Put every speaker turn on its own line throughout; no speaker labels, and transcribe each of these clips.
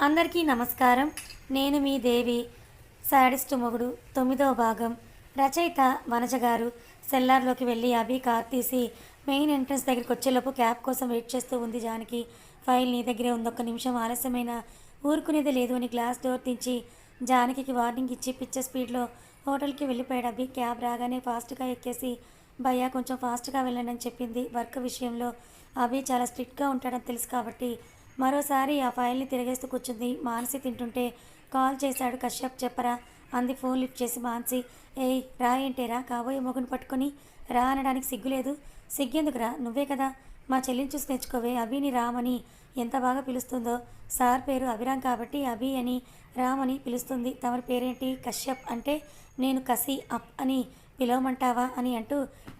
అందరికీ నమస్కారం. నేను మీ దేవి. శాడిస్ట్ మొగుడు 9వ భాగం. రచయిత వనజ గారు. సెల్లార్లోకి వెళ్ళి అభి కార్ తీసి మెయిన్ ఎంట్రన్స్ దగ్గరికి వచ్చేలోపు క్యాబ్ కోసం వెయిట్ చేస్తూ ఉంది జానకి. ఫైల్ నీ దగ్గరే ఉంది, ఒక్క నిమిషం ఆలస్యమైన ఊరుకునేదే లేదు అని గ్లాస్ డోర్ తెంచి జానకి వార్నింగ్ ఇచ్చి పిచ్చ స్పీడ్లో హోటల్కి వెళ్ళిపోయాడు అభి. క్యాబ్ రాగానే ఫాస్ట్గా ఎక్కేసి భయ్యా కొంచెం ఫాస్ట్గా వెళ్ళండి అని చెప్పింది. వర్క్ విషయంలో అభి చాలా స్ట్రిక్ట్గా ఉంటాడని తెలుసు కాబట్టి మరోసారి ఆ ఫైల్ని తిరగేస్తూ కూర్చుంది. మానసి తింటుంటే కాల్ చేశాడు కశ్యప్. చెప్పరా అంది ఫోన్ లిఫ్ట్ చేసి మానసి. ఏయ్ రా ఏంటేరా, కాబోయే మొగుని పట్టుకొని రా అనడానికి సిగ్గులేదు? సిగ్గెందుకురా, నువ్వే కదా మా చెల్లిని చూసి తెచ్చుకోవే. అభిని రామని ఎంత బాగా పిలుస్తుందో. సార్ పేరు అభిరామ్ కాబట్టి అభి అని రామని పిలుస్తుంది. తమరి పేరేంటి? కశ్యప్. అంటే నేను కసి అప్ అని పిలవమంటావా అని అంటూ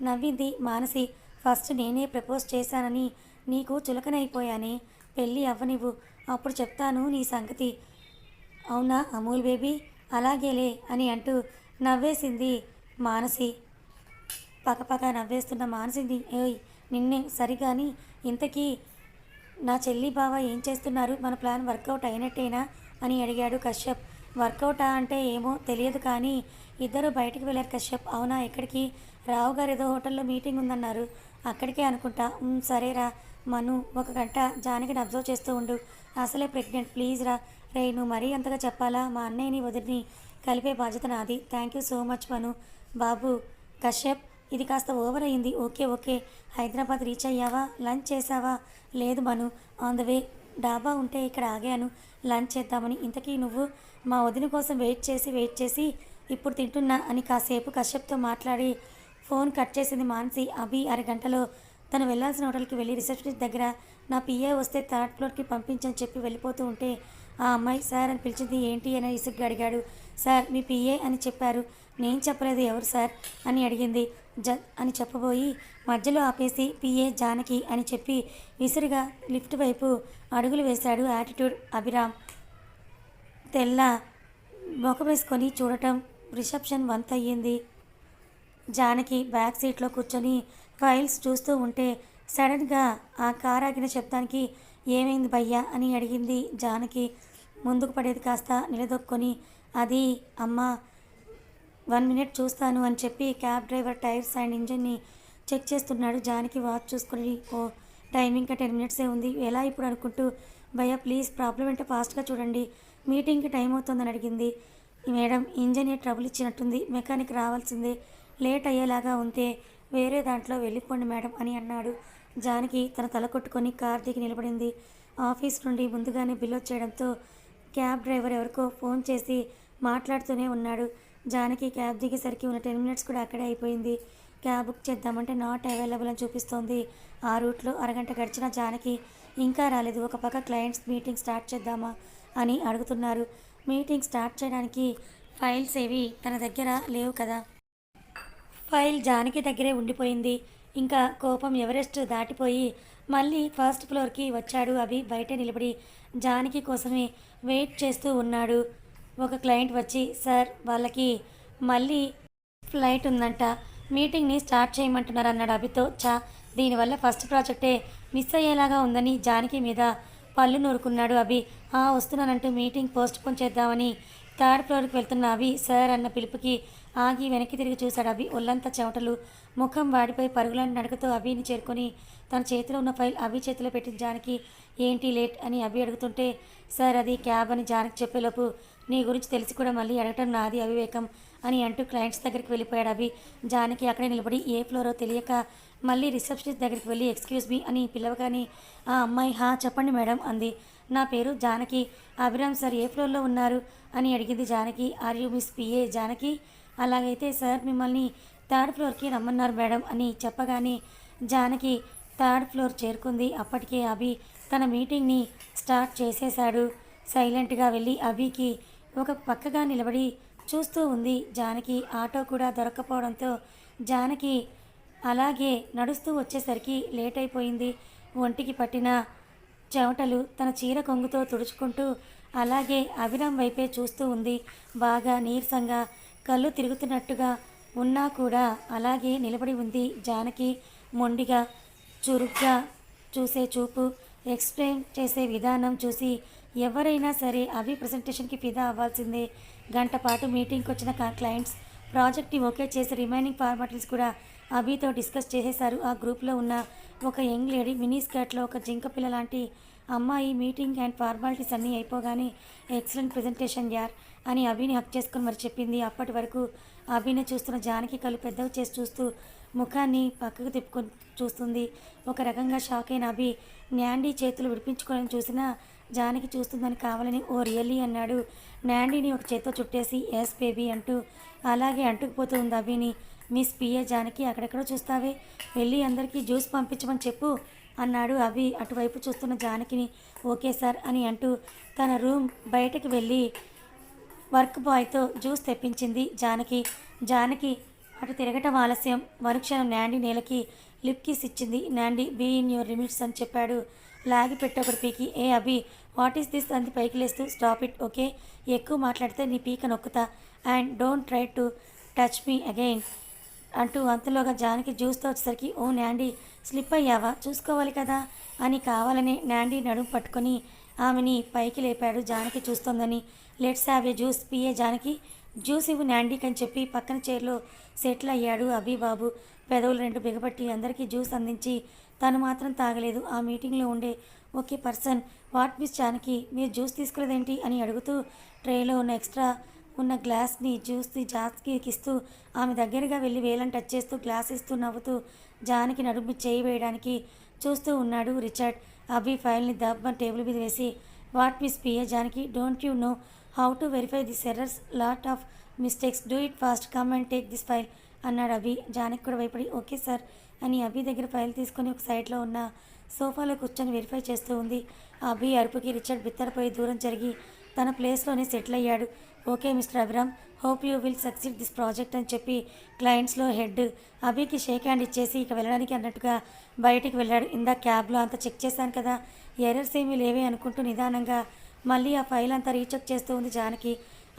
నవ్వింది మానసి. ఫస్ట్ నేనే ప్రపోజ్ చేశానని నీకు చులకనైపోయానే, పెళ్ళి అవ్వనివ్వు, అప్పుడు చెప్తాను నీ సంగతి. అవునా అమూల్ బేబీ, అలాగేలే అని అంటూ నవ్వేసింది మానసి. పక్కపక్క నవ్వేస్తున్న మానసిని, ఏయ్ నిన్నే సరిగాని, ఇంతకీ నా చెల్లి బావ ఏం చేస్తున్నారు? మన ప్లాన్ వర్కౌట్ అయినట్టేనా అని అడిగాడు కశ్యప్. వర్కౌటా అంటే ఏమో తెలియదు కానీ ఇద్దరు బయటికి వెళ్ళారు కశ్యప్. అవునా, ఎక్కడికి? రావు గారు ఏదో హోటల్లో మీటింగ్ ఉందన్నారు, అక్కడికే అనుకుంటా. సరేరా మను, ఒక గంట జానకిని అబ్జర్వ్ చేస్తూ ఉండు. అసలే ప్రెగ్నెంట్, ప్లీజ్ రా. రే నువ్వు మరీ అంతగా చెప్పాలా? మా అన్నయ్యని వదిలిని కలిపే బాధ్యత నాది. Thank you so much Manu. బాబు కశ్యప్, ఇది కాస్త ఓవర్ అయింది. Okay okay. హైదరాబాద్ రీచ్ అయ్యావా? లంచ్ చేసావా? లేదు మను, ఆన్ ద వే. డాబా ఉంటే ఇక్కడ ఆగాను లంచ్ చేద్దామని. ఇంతకీ నువ్వు? మా వదిన కోసం వెయిట్ చేసి ఇప్పుడు తింటున్నా అని కాసేపు కశ్యప్తో మాట్లాడి ఫోన్ కట్ చేసింది మానసి. అభి అరగంటలో తను వెళ్లాల్సిన హోటల్కి వెళ్ళి రిసెప్షనిస్ట్ దగ్గర నా పిఏ వస్తే థర్డ్ ఫ్లోర్కి పంపించని చెప్పి వెళ్ళిపోతూ ఉంటే ఆ అమ్మాయి సార్ అని పిలిచింది. ఏంటి అని ఇసుగ్గా అడిగాడు. సార్ మీ పిఏ అని చెప్పారు. నేను చెప్పలేదు. ఎవరు సార్ అని అడిగింది. అని చెప్పబోయి మధ్యలో ఆపేసి పిఏ జానకి అని చెప్పి విసురుగా లిఫ్ట్ వైపు అడుగులు వేశాడు యాటిట్యూడ్ అభిరామ్. తెల్ల ముఖం వేసుకొని చూడటం రిసెప్షన్ వంతయ్యింది. జానకి బ్యాక్ సీట్లో కూర్చొని ఫైల్స్ చూస్తూ ఉంటే సడన్గా ఆ కార్ ఆగిన శబ్దానికి ఏమైంది భయ్యా అని అడిగింది జానకి. ముందుకు పడేది కాస్త నిలదొక్కొని అది అమ్మా 1 మినిట్ చూస్తాను అని చెప్పి క్యాబ్ డ్రైవర్ టైర్స్ అండ్ ఇంజన్ని చెక్ చేస్తున్నాడు. జానకి వాచ్ చూసుకొని ఓ టైం ఇంకా 10 మినిట్సే ఉంది, ఎలా ఇప్పుడు అనుకుంటూ భయ్యా ప్లీజ్ ప్రాబ్లం అంటే ఫాస్ట్గా చూడండి, మీటింగ్కి టైం అవుతుందని అడిగింది. మేడం ఇంజన్ ట్రబుల్ ఇచ్చినట్టుంది, మెకానిక్ రావాల్సిందే, లేట్ అయ్యేలాగా ఉంటే వేరే దాంట్లో వెళ్ళిపోండి మేడం అని అన్నాడు. జానకి తన తల కొట్టుకొని కార్ దిగి నిలబడింది. ఆఫీస్ నుండి ముందుగానే బిల్ వచ్చేయడంతో క్యాబ్ డ్రైవర్ ఎవరికో ఫోన్ చేసి మాట్లాడుతూనే ఉన్నాడు. జానకి క్యాబ్ దిగేసరికి ఉన్న 10 మినిట్స్ కూడా అక్కడే అయిపోయింది. క్యాబ్ బుక్ చేద్దామంటే నాట్ అవైలబుల్ అని చూపిస్తోంది. ఆ రూట్లో అరగంట గడిచిన జానకి ఇంకా రాలేదు. ఒక పక్క క్లయింట్స్ మీటింగ్ స్టార్ట్ చేద్దామా అని అడుగుతున్నారు. మీటింగ్ స్టార్ట్ చేయడానికి ఫైల్స్ ఏవి తన దగ్గర లేవు కదా. ఫైల్ జానకి దగ్గరే ఉండిపోయింది. ఇంకా కోపం ఎవరెస్ట్ దాటిపోయి మళ్ళీ ఫస్ట్ ఫ్లోర్కి వచ్చాడు. అవి బయట నిలబడి జానకి కోసమే వెయిట్ చేస్తూ ఉన్నాడు. ఒక క్లయింట్ వచ్చి సార్ వాళ్ళకి మళ్ళీ ఫ్లైట్ ఉందంట, మీటింగ్ని స్టార్ట్ చేయమంటున్నారు అన్నాడు అభితో. దీనివల్ల ఫస్ట్ ప్రాజెక్టే మిస్ అయ్యేలాగా ఉందని జానకి మీద పళ్ళు నూరుకున్నాడు అభి. వస్తున్నానంటూ మీటింగ్ పోస్ట్ పోన్ చేద్దామని థర్డ్ ఫ్లోర్కి వెళ్తున్న అభి సార్ అన్న పిలుపుకి ఆగి వెనక్కి తిరిగి చూశాడు. అభి ఒళ్ళంతా చెమటలు, ముఖం వాడిపోయి పరుగులాంటి నడకతో అభిని చేరుకొని తన చేతిలో ఉన్న ఫైల్ అభి చేతిలో పెట్టిన జానకి ఏంటి లేట్ అని అభి అడుగుతుంటే సార్ అది క్యాబ్ అని జానకి చెప్పేలోపు నీ గురించి తెలిసి కూడా మళ్ళీ అడగటం నాది అవివేకం అని అంటూ క్లయింట్స్ దగ్గరికి వెళ్ళిపోయాడు అభి. జానకి అక్కడే నిలబడి ఏ ఫ్లోరో తెలియక మళ్ళీ రిసెప్షనిస్ట్ దగ్గరికి వెళ్ళి ఎక్స్క్యూజ్ మీ అని పిలవగానే ఆ అమ్మాయి చెప్పండి మేడం అంది. నా పేరు జానకి, అభిరామ్ సార్ ఏ ఫ్లోర్లో ఉన్నారు అని అడిగింది Janaki. Are you miss PA Janaki? అలాగైతే సార్ మిమ్మల్ని థర్డ్ ఫ్లోర్కి రమ్మన్నారు మేడం అని చెప్పగానే జానకి థర్డ్ ఫ్లోర్ చేరుకుంది. అప్పటికే అభి తన మీటింగ్ని స్టార్ట్ చేసేశాడు. సైలెంట్గా వెళ్ళి అభికి ఒక పక్కగా నిలబడి చూస్తూ ఉంది జానకి. ఆటో కూడా దొరక్కపోవడంతో జానకి అలాగే నడుస్తూ వచ్చేసరికి లేట్ అయిపోయింది. ఒంటికి పట్టిన చెమటలు తన చీర కొంగుతో తుడుచుకుంటూ అలాగే అభిరామ్ వైపే చూస్తూ ఉంది. బాగా నీరసంగా కళ్ళు తిరుగుతున్నట్టుగా ఉన్నా కూడా అలాగే నిలబడి ఉంది జానకి. మొండిగా చురుగ్గా చూసే చూపు, ఎక్స్ప్లెయిన్ చేసే విధానం చూసి ఎవరైనా సరే అభి ప్రజెంటేషన్కి ఫిదా అవ్వాల్సిందే. గంట పాటు మీటింగ్కి వచ్చిన క్లయింట్స్ ప్రాజెక్ట్ని ఓకే చేసి రిమైనింగ్ ఫార్మాలిటీస్ కూడా అభితో డిస్కస్ చేసేశారు. ఆ గ్రూప్లో ఉన్న ఒక యంగ్ లేడీ మినీ స్కర్ట్లో ఒక జింక పిల్ల లాంటి అమ్మాయి మీటింగ్ అండ్ ఫార్మాలిటీస్ అన్నీ అయిపోగానే ఎక్సలెంట్ ప్రజెంటేషన్ యార్ అని అభిని హక్ చేసుకుని మరి చెప్పింది. అప్పటి వరకు అభిని చూస్తున్న జానకి కళ్ళు పెద్దవి చేసి చూస్తూ ముఖాన్ని పక్కకు తిప్పుకొని చూస్తుంది. ఒక రకంగా షాక్ అయిన అభి న్యాండీ చేతులు విడిపించుకోవాలని చూసినా జానకి చూస్తుందని కావాలని ఓ రియల్లీ అన్నాడు. న్యాండీని ఒక చేత్తో చుట్టేసి ఎస్ బేబీ అంటూ అలాగే అంటుకుపోతూ ఉంది అభిని. మిస్ పిఏ జానకి అక్కడెక్కడో చూస్తావే, వెళ్ళి అందరికీ జ్యూస్ పంపించమని చెప్పు అన్నాడు అభి అటువైపు చూస్తున్న జానకిని. ఓకే సార్ అని అంటూ తన రూమ్ బయటకు వెళ్ళి వర్క్ బాయ్తో జ్యూస్ తెప్పించింది జానకి. జానకి అటు తిరగటం ఆలస్యం. మరుక్షణం నాండీ నేలకి లిప్ కిస్ ఇచ్చింది. Nandi be in your limits అని చెప్పాడు లాగి పెట్టి ఒకటి పీకి. ఏ అభి వాట్ ఈస్ దిస్ అంది పైకి లేస్తూ. స్టాప్ ఇట్ ఓకే, ఎక్కువ మాట్లాడితే నీ పీక నొక్కుతా and don't try to touch me again అంటూ అంతలోగా జానకి జ్యూస్తో వచ్చేసరికి ఓ నాండీ స్లిప్ అయ్యావా, చూసుకోవాలి కదా అని కావాలని నాండీ నడుము పట్టుకొని ఆమెని పైకి లేపాడు. జానకి చూస్తోందని. Let's have a juice PA Janaki, juice ఇవ్వు నాండీకి అని చెప్పి పక్కన చైర్లో సెటిల్ అయ్యాడు అభి బాబు. పెదవులు రెండు బిగబట్టి అందరికీ జ్యూస్ అందించి తను మాత్రం తాగలేదు. ఆ మీటింగ్లో ఉండే okay person what miss Janaki మీరు జ్యూస్ తీసుకోలేదేంటి అని అడుగుతూ ట్రేలో ఉన్న ఎక్స్ట్రా ఉన్న గ్లాస్ని జ్యూస్ని జాస్కి ఇస్తూ ఆమె దగ్గరగా వెళ్ళి వేలని టచ్ చేస్తూ గ్లాస్ ఇస్తూ నవ్వుతూ జానకి నడుము చేయి వేయడానికి చూస్తూ ఉన్నాడు రిచర్డ్. అభి ఫైల్ని దబ్బ టేబుల్ మీద వేసి what miss PA Janaki don't you know how to verify this errors lot of mistakes do it fast come and take this file అన్నాడు అభి. జానకి కూడా భయపడి ఓకే సార్ అని అభి దగ్గర ఫైల్ తీసుకొని ఒక సైడ్లో ఉన్న సోఫాలో కూర్చొని వెరిఫై చేస్తూ ఉంది. అభి అరుపుకి రిచర్డ్ బిత్తరపోయి దూరం జరిగి తన ప్లేస్లోనే సెటిల్ అయ్యాడు. Okay mister Abhiram, hope you will succeed this project అని చెప్పి క్లయింట్స్లో హెడ్ అభికి షేక్ హ్యాండ్ ఇచ్చేసి ఇక వెళ్ళడానికి అన్నట్టుగా బయటికి వెళ్ళాడు. ఇందాక క్యాబ్లో అంతా చెక్ చేశాను కదా, ఎర్రర్స్ ఏమీ లేవే అనుకుంటూ నిదానంగా మళ్ళీ ఆ ఫైల్ అంతా రీచెక్ చేస్తూ ఉంది జానకి.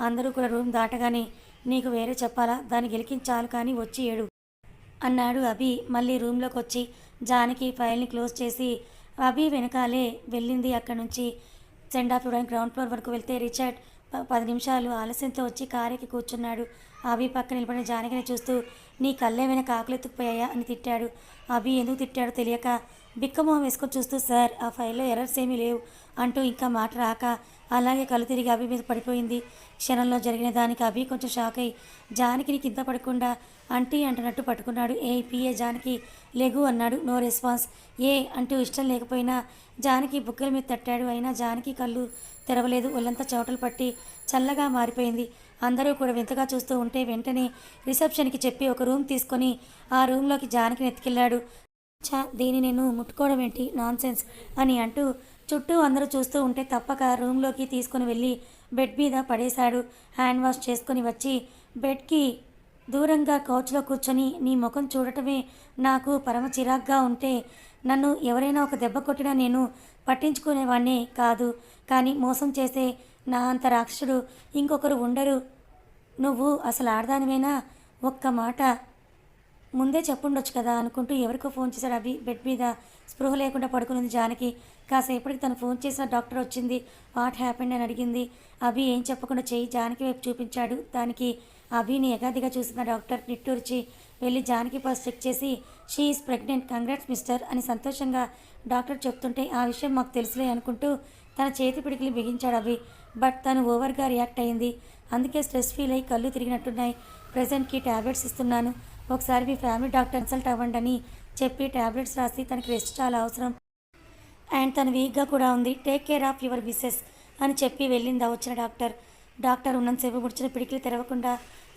అందరూ కూడా రూమ్ దాటగానే నీకు వేరే చెప్పాలా, దాన్ని గెలికించాలి కానీ వచ్చి ఏడు అన్నాడు అభి. మళ్ళీ రూమ్లోకి వచ్చి జానకి ఫైల్ని క్లోజ్ చేసి అభి వెనకాలే వెళ్ళింది. అక్కడి నుంచి సెండ్ ఆఫ్ ఇవ్వడానికి గ్రౌండ్ ఫ్లోర్ వరకు వెళ్తే రిచర్డ్ 10 నిమిషాలు ఆలస్యంతో వచ్చి కారెక్కి కూర్చున్నాడు. అభి పక్క నిలబడిన జానకిని చూస్తూ నీ కళ్ళేమైనా కాకులెత్తుకుపోయాయా అని తిట్టాడు. అభి ఎందుకు తిట్టాడో తెలియక బిక్కమొహం వేసుకొని చూస్తూ సార్ ఆ ఫైల్లో ఎర్రర్స్ ఏమీ లేవు అంటూ ఇంకా మాట రాక అలాగే కళ్ళు తిరిగి అభి మీద పడిపోయింది. క్షణంలో జరిగిన దానికి అభి కొంచెం షాక్ అయి జానకిని కింద పడకుండా అంటీ అంటున్నట్టు పట్టుకున్నాడు. ఏ పిఏ జానకి లెగు అన్నాడు. No response. ఏ అంటూ ఇష్టం లేకపోయినా జానకి బుగ్గల మీద తట్టాడు. అయినా జానకి కళ్ళు తెరవలేదు. ఒళ్ళంతా చోటలు పట్టి చల్లగా మారిపోయింది. అందరూ కూడా వింతగా చూస్తూ ఉంటే వెంటనే రిసెప్షన్కి చెప్పి ఒక రూమ్ తీసుకొని ఆ రూమ్లోకి జానకిని ఎత్తుకెళ్ళాడు. దీన్ని నేను ముట్టుకోవడం ఏంటి నాన్సెన్స్ అని అంటూ చుట్టూ అందరూ చూస్తూ ఉంటే తప్పక రూమ్లోకి తీసుకొని వెళ్ళి బెడ్ మీద పడేశాడు. హ్యాండ్ వాష్ చేసుకొని వచ్చి బెడ్కి దూరంగా కౌచ్లో కూర్చొని నీ ముఖం చూడటమే నాకు పరమ చిరాగ్గా ఉంటే నన్ను ఎవరైనా ఒక దెబ్బ కొట్టినా నేను పట్టించుకునేవాడినే కాదు, కానీ మోసం చేసే నా అంత రాక్షసుడు ఇంకొకరు ఉండరు. నువ్వు అసలు ఆడదానివేనా, ఒక్క మాట ముందే చెప్పుండొచ్చు కదా అనుకుంటూ ఎవరికో ఫోన్ చేశాడు అభి. బెడ్ మీద స్పృహ లేకుండా పడుకునింది జానకి. కాసేపటికి తను ఫోన్ చేసిన డాక్టర్ వచ్చింది. వాట్ హ్యాపెండ్ అని అడిగింది. అభి ఏం చెప్పకుండా చేయి జానకి వైపు చూపించాడు. దానికి అభిని ఎగాదిగా చూసిన డాక్టర్ నిట్టూర్చి వెళ్ళి జానకి పల్స్ చెక్ చేసి she is pregnant congrats mister అని సంతోషంగా డాక్టర్ చెప్తుంటే ఆ విషయం మాకు తెలుసులే అనుకుంటూ తన చేతి పిడికిలి బిగించాడు అభి. బట్ తను ఓవర్గా రియాక్ట్ అయింది. అందుకే స్ట్రెస్ ఫీల్ అయ్యి కళ్ళు తిరిగినట్టున్నాయి. ప్రెజెంట్కి ట్యాబ్లెట్స్ ఇస్తున్నాను, ఒకసారి మీ ఫ్యామిలీ డాక్టర్ కన్సల్ట్ అవ్వండి అని చెప్పి ట్యాబ్లెట్స్ రాసి తనకి రెస్ట్ చాలా అవసరం అండ్ తను వీక్గా కూడా ఉంది, take care of your vices అని చెప్పి వెళ్ళిందా వచ్చిన డాక్టర్. డాక్టర్ ఉన్నంతసేపు ముడిచిన పిడికిలు తెరవకుండా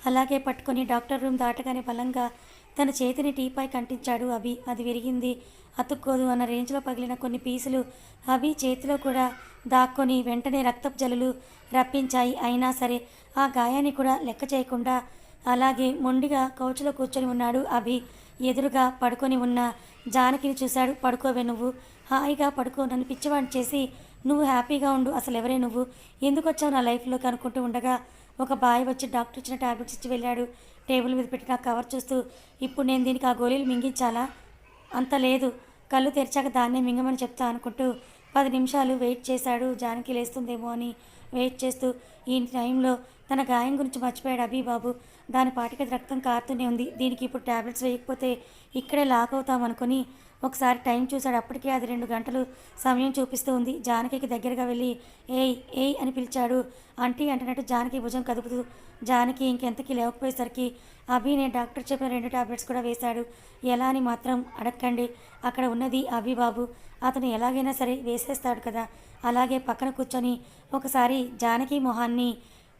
అలాగే పట్టుకొని డాక్టర్ రూమ్ దాటగానే బలంగా తన చేతిని టీపై కంటించాడు అభి. అది విరిగింది, అతుక్కోదు అన్న రేంజ్లో పగిలిన కొన్ని పీసులు అభి చేతిలో కూడా దాక్కొని వెంటనే రక్తపు జల్లులు రప్పించాయి. అయినా సరే ఆ గాయాన్ని కూడా లెక్క చేయకుండా అలాగే మొండిగా కౌచులో కూర్చొని ఉన్నాడు అభి. ఎదురుగా పడుకొని ఉన్న జానకిని చూశాడు. పడుకోవే నువ్వు, హాయిగా పడుకో, నన్ను పిచ్చివాడిని చేసి నువ్వు హ్యాపీగా ఉండు, అసలు ఎవరే నువ్వు, ఎందుకు వచ్చావు నా లైఫ్లోకి అనుకుంటూ ఉండగా ఒక బాయ్ వచ్చి డాక్టర్ ఇచ్చిన ట్యాబ్లెట్స్ ఇచ్చి వెళ్ళాడు. టేబుల్ మీద పెట్టిన కవర్ చూస్తూ ఇప్పుడు నేను దీనికి ఆ గోళీలు మింగించాలా, అంత లేదు, కళ్ళు తెరిచాక దాన్నే మింగమని చెప్తా అనుకుంటూ 10 నిమిషాలు వెయిట్ చేశాడు జానకి లేస్తుందేమో అని. వెయిట్ చేస్తూ ఈ టైంలో తన గాయం గురించి మర్చిపోయాడు అభిబాబు. దాని పాటికి రక్తం కారుతూనే ఉంది. దీనికి ఇప్పుడు ట్యాబ్లెట్స్ వేయకపోతే ఇక్కడే లాక్ అవుతాం అనుకుని ఒకసారి టైం చూశాడు. అప్పటికే అది 2 గంటలు సమయం చూపిస్తూ ఉంది. జానకికి దగ్గరగా వెళ్ళి ఏయ్ ఏయ్ అని పిలిచాడు. ఆంటీ అంటున్నట్టు జానకి భుజం కదుపుతూ. జానకి ఇంకెంతకీ లేవకపోయేసరికి అభి నేను డాక్టర్ చెప్పిన 2 ట్యాబ్లెట్స్ కూడా వేశాడు. ఎలా అని మాత్రం అడగండి, అక్కడ ఉన్నది అభిబాబు, అతను ఎలాగైనా సరే వేసేస్తాడు కదా. అలాగే పక్కన కూర్చొని ఒకసారి జానకి మొహాన్ని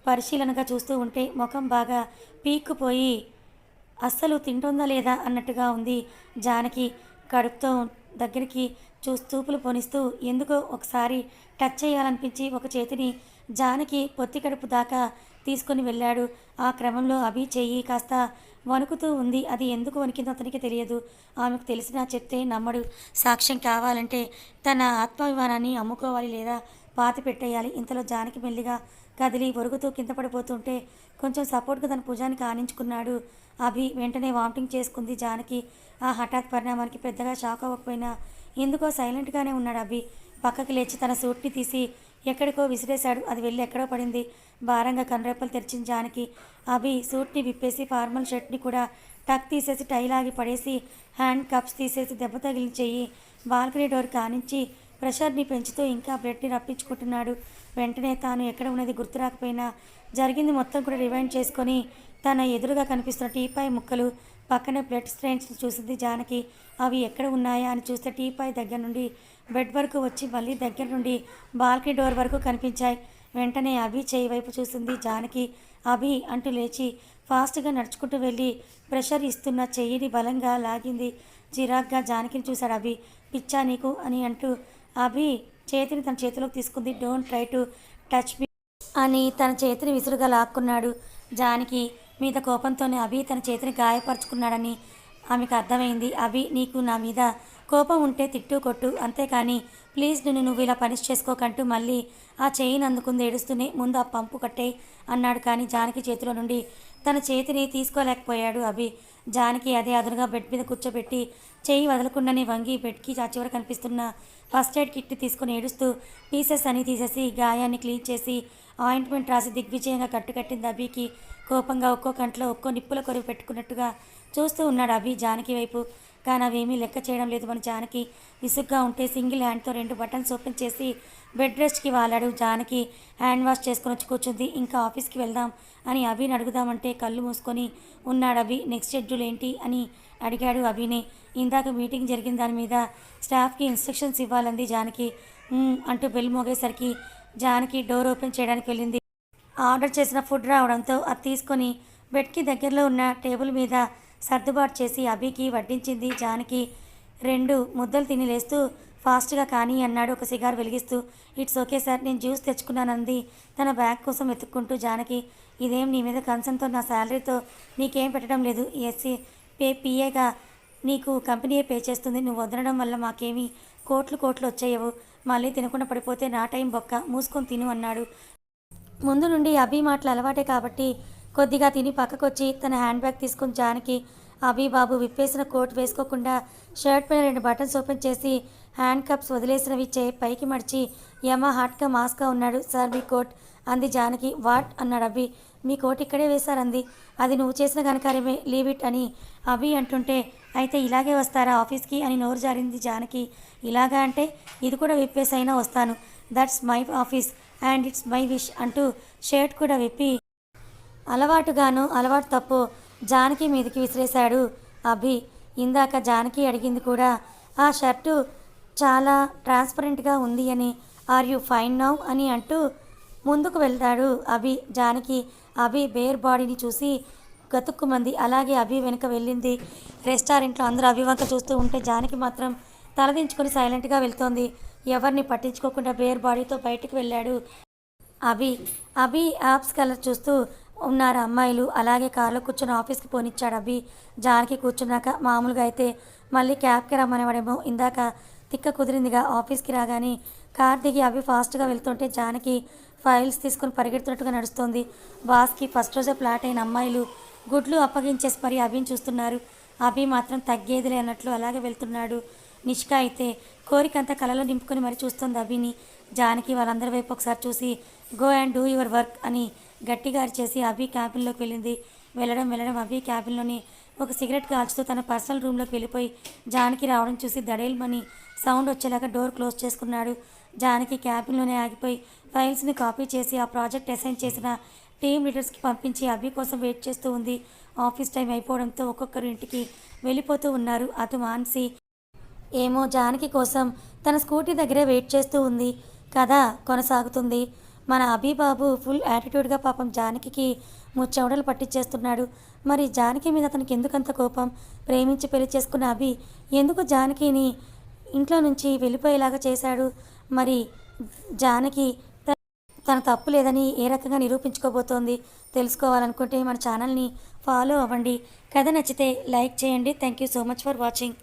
పరిశీలనగా చూస్తూ ఉంటే ముఖం బాగా పీక్కుపోయి అస్సలు తింటుందా లేదా అన్నట్టుగా ఉంది జానకి. కడుపుతో దగ్గరికి చూపులు పోనిస్తూ ఎందుకో ఒకసారి టచ్ చేయాలనిపించి ఒక చేతిని జానకి పొత్తి కడుపు దాకా తీసుకొని వెళ్ళాడు. ఆ క్రమంలో అభి చెయ్యి కాస్త వణుకుతూ ఉంది. అది ఎందుకు వణికిందో అతనికి తెలియదు. ఆమెకు తెలిసినా చెప్తే నమ్మడు. సాక్ష్యం కావాలంటే తన ఆత్మాభిమానాన్ని అమ్ముకోవాలి లేదా పాతి పెట్టేయాలి. ఇంతలో జానకి మెల్లిగా కదిలి ఒరుగుతూ కింద పడిపోతుంటే కొంచెం సపోర్ట్గా తన భుజానికి ఆనించుకున్నాడు అభి. వెంటనే వామిటింగ్ చేసుకుంది జానకి. ఆ హఠాత్ పరిణామానికి పెద్దగా షాక్ అవ్వకపోయినా ఎందుకో సైలెంట్గానే ఉన్నాడు అభి. పక్కకి లేచి తన సూట్ని తీసి ఎక్కడికో విసిరేశాడు. అది వెళ్ళి ఎక్కడో పడింది. భారంగా కనురెప్పలు తెరిచిన జానకి అభి సూట్ని విప్పేసి ఫార్మల్ షర్ట్ని కూడా టక్ తీసేసి టైలాగి పడేసి హ్యాండ్ కప్స్ తీసేసి దెబ్బ తగిలిన చెయ్యి బాల్కనీ డోర్ కానించి ప్రెషర్ని పెంచుతూ ఇంకా బ్లడ్ని రప్పించుకుంటున్నాడు. వెంటనే తాను ఎక్కడ ఉన్నది గుర్తు రాకపోయినా జరిగింది మొత్తం కూడా రివైండ్ చేసుకొని తన ఎదురుగా కనిపిస్తున్న టీపాయ్ ముక్కలు పక్కనే బ్లడ్ స్ట్రెయిన్స్ చూసింది జానకి. అవి ఎక్కడ ఉన్నాయా అని చూస్తే టీపాయ్ దగ్గర నుండి బెడ్ వరకు వచ్చి మళ్ళీ దగ్గర నుండి బాల్కనీ డోర్ వరకు కనిపించాయి. వెంటనే అభి చేయి వైపు చూసింది జానకి. అభి అంటూ లేచి ఫాస్ట్గా నడుచుకుంటూ వెళ్ళి ప్రెషర్ ఇస్తున్న చెయ్యిని బలంగా లాగింది. చిరాగ్గా జానకిని చూశాడు అభి. పిచ్చా నీకు అని అంటూ అభి చేతిని తన చేతిలోకి తీసుకుంది. డోంట్ ట్రై టు టచ్ మీ అని తన చేతిని విసురుగా లాక్కున్నాడు. జానకి మీద కోపంతోనే అభి తన చేతిని గాయపరుచుకున్నాడని ఆమెకు అర్థమైంది. అభి నీకు నా మీద కోపం ఉంటే తిట్టు కొట్టు, అంతేకాని ప్లీజ్ నువ్వు ఇలా పనిష్ చేసుకోకంటూ మళ్ళీ ఆ చేయిని అందుకుంది ఏడుస్తూనే. ముందు ఆ పంపు కట్టే అన్నాడు. కానీ జానకి చేతిలో నుండి తన చేతిని తీసుకోలేకపోయాడు అభి. జానకి అదే అదునుగా బెడ్ మీద కూర్చోబెట్టి చేయి వదలకుండానే వంగి బెడ్కి ఆ చివర కనిపిస్తున్న ఫస్ట్ ఎయిడ్ కిట్ తీసుకుని ఏడుస్తూ పీసెస్ అని తీసేసి గాయాన్ని క్లీన్ చేసి ఆయింట్మెంట్ రాసి దిగ్విజయంగా కట్టింది అభికి. కోపంగా ఒక్కో కంట్లో ఒక్కో నిప్పుల కొరివి పెట్టుకున్నట్టుగా చూస్తూ ఉన్నాడు అభి జానకి వైపు. కానీ అవేమీ లెక్క చేయడం లేదు. మన జానకి విసుగ్గా ఉంటే సింగిల్ హ్యాండ్తో 2 బటన్స్ ఓపెన్ చేసి బెడ్ రెస్ట్కి వాలాడు. జానకి హ్యాండ్ వాష్ చేసుకొని వచ్చి కూర్చుంది. ఇంకా ఆఫీస్కి వెళ్దాం అని అభిని అడుగుదామంటే కళ్ళు మూసుకొని ఉన్నాడు అభి. నెక్స్ట్ షెడ్యూల్ ఏంటి అని అడిగాడు అభిని. ఇందాక మీటింగ్ జరిగిన దాని మీద స్టాఫ్కి ఇన్స్ట్రక్షన్స్ ఇవ్వాలంది జానకి. అంటూ బెల్ మోగేసరికి జానకి డోర్ ఓపెన్ చేయడానికి వెళ్ళింది. ఆర్డర్ చేసిన ఫుడ్ రావడంతో అది తీసుకొని బెడ్కి దగ్గరలో ఉన్న టేబుల్ మీద సర్దుబాటు చేసి అభికి వడ్డించింది జానకి. 2 ముద్దలు తిని లేస్తూ ఫాస్ట్గా కానీ అన్నాడు ఒక సిగార్ వెలిగిస్తూ. ఇట్స్ ఓకే సార్, నేను జ్యూస్ తెచ్చుకున్నానంది తన బ్యాగ్ కోసం వెతుక్కుంటూ జానకి. ఇదేం నీ మీద కన్సర్న్తో నా శాలరీతో నీకేం పెట్టడం లేదు, ఎస్సీ పిఏగా నీకు కంపెనీయే పే చేస్తుంది. నువ్వు వదలడం వల్ల మాకేమీ కోట్లు వచ్చేయవు. మళ్ళీ తినకుండా పడిపోతే నా టైం బొక్క, మూసుకొని తిను అన్నాడు. ముందు నుండి అభి మాటలు అలవాటే కాబట్టి కొద్దిగా తిని పక్కకొచ్చి తన హ్యాండ్ బ్యాగ్ తీసుకుని జానకి అభి బాబు విప్పేసిన కోట్ వేసుకోకుండా షర్ట్ పైన 2 బటన్స్ ఓపెన్ చేసి హ్యాండ్ కప్స్ వదిలేసినవి పైకి మడిచి యమా హాట్గా మాస్గా ఉన్నాడు. సార్ మీ కోట్ అంది జానకి. వాట్ అన్నాడు అభి. మీ కోట్ ఇక్కడే వేశారంది. అది నువ్వు చేసిన ఘనకార్యమే, లీవ్ ఇట్ అని అభి అంటుంటే అయితే ఇలాగే వస్తారా ఆఫీస్కి అని నోరు జారింది జానకి. ఇలాగా అంటే ఇది కూడా విప్పేసైనా వస్తాను, that's my office and it's my wish అంటూ షర్ట్ కూడా విప్పి అలవాటు తప్పు జానకి మీదకి విసిరేశాడు అభి. ఇందాక జానకి అడిగింది కూడా ఆ షర్టు చాలా ట్రాన్స్పరెంట్గా ఉంది అని. ఆర్ యూ ఫైన్ నౌ అని అంటూ ముందుకు వెళ్తాడు అభి. జానకి అభి బేర్ బాడీని చూసి గతుక్కుమంది. అలాగే అభి వెనుక వెళ్ళింది. రెస్టారెంట్లో అందరూ అభి వంక చూస్తూ ఉంటే జానకి మాత్రం తలదించుకొని సైలెంట్గా వెళ్తోంది. ఎవరిని పట్టించుకోకుండా బేర్ బాడీతో బయటికి వెళ్ళాడు అభి యాప్స్ కలర్ చూస్తూ ఉన్నారు అమ్మాయిలు. అలాగే కారులో కూర్చొని ఆఫీస్కి పోనిచ్చాడు అభి. జానకి కూర్చున్నాక మామూలుగా అయితే మళ్ళీ క్యాబ్కి రమ్మనేవాడేమో. ఇందాక తిక్క కుదిరిందిగా. ఆఫీస్కి రాగానే కార్ దిగి అభి ఫాస్ట్గా వెళ్తుంటే జానకి ఫైల్స్ తీసుకుని పరిగెడుతున్నట్టుగా నడుస్తోంది. బాస్కి ఫస్ట్ రోజే ఫ్లాట్ అయిన అమ్మాయిలు గుడ్లు అప్పగించేసి మరి అభిని చూస్తున్నారు. అభి మాత్రం తగ్గేదిలే అన్నట్లు అలాగే వెళ్తున్నాడు. నిష్క అయితే కోరికంతా కలలో నింపుకొని మరి చూస్తుంది అభిని. జానకి వాళ్ళందరి వైపు ఒకసారి చూసి go and do your work అని గట్టిగా అరిచేసి అభి క్యాబిన్లోకి వెళ్ళింది. వెళ్ళడం అభి క్యాబిన్లోని ఒక సిగరెట్ కాల్చుతూ తన పర్సనల్ రూమ్లోకి వెళ్ళిపోయి జానకి రావడం చూసి దడేల్మని సౌండ్ వచ్చేలాగా డోర్ క్లోజ్ చేసుకున్నాడు. జానకి క్యాబిన్లోనే ఆగిపోయి ఫైల్స్ని కాపీ చేసి ఆ ప్రాజెక్ట్ అసైన్ చేసిన టీమ్ లీడర్స్కి పంపించి అభి కోసం వెయిట్ చేస్తూ ఉంది. ఆఫీస్ టైం అయిపోవడంతో ఒక్కొక్కరు ఇంటికి వెళ్ళిపోతూ ఉన్నారు. అటు మాన్సి ఏమో జానకి కోసం తన స్కూటీ దగ్గరే వెయిట్ చేస్తూ ఉంది. కథ కొనసాగుతుంది. మన అభిబాబు ఫుల్ యాటిట్యూడ్గా పాపం జానకి ముచ్చవడలు పట్టించేస్తున్నాడు. మరి జానకి మీద అతనికి ఎందుకంత కోపం? ప్రేమించి పెళ్లి చేసుకున్న అభి ఎందుకు జానకిని ఇంట్లో నుంచి వెళ్ళిపోయేలాగా చేశాడు? మరి జానకి తన తప్పు లేదని ఏ రకంగా నిరూపించుకోబోతోంది? తెలుసుకోవాలనుకుంటే మన ఛానల్ని ఫాలో అవ్వండి. కథ నచ్చితే లైక్ చేయండి. Thank you so much for watching.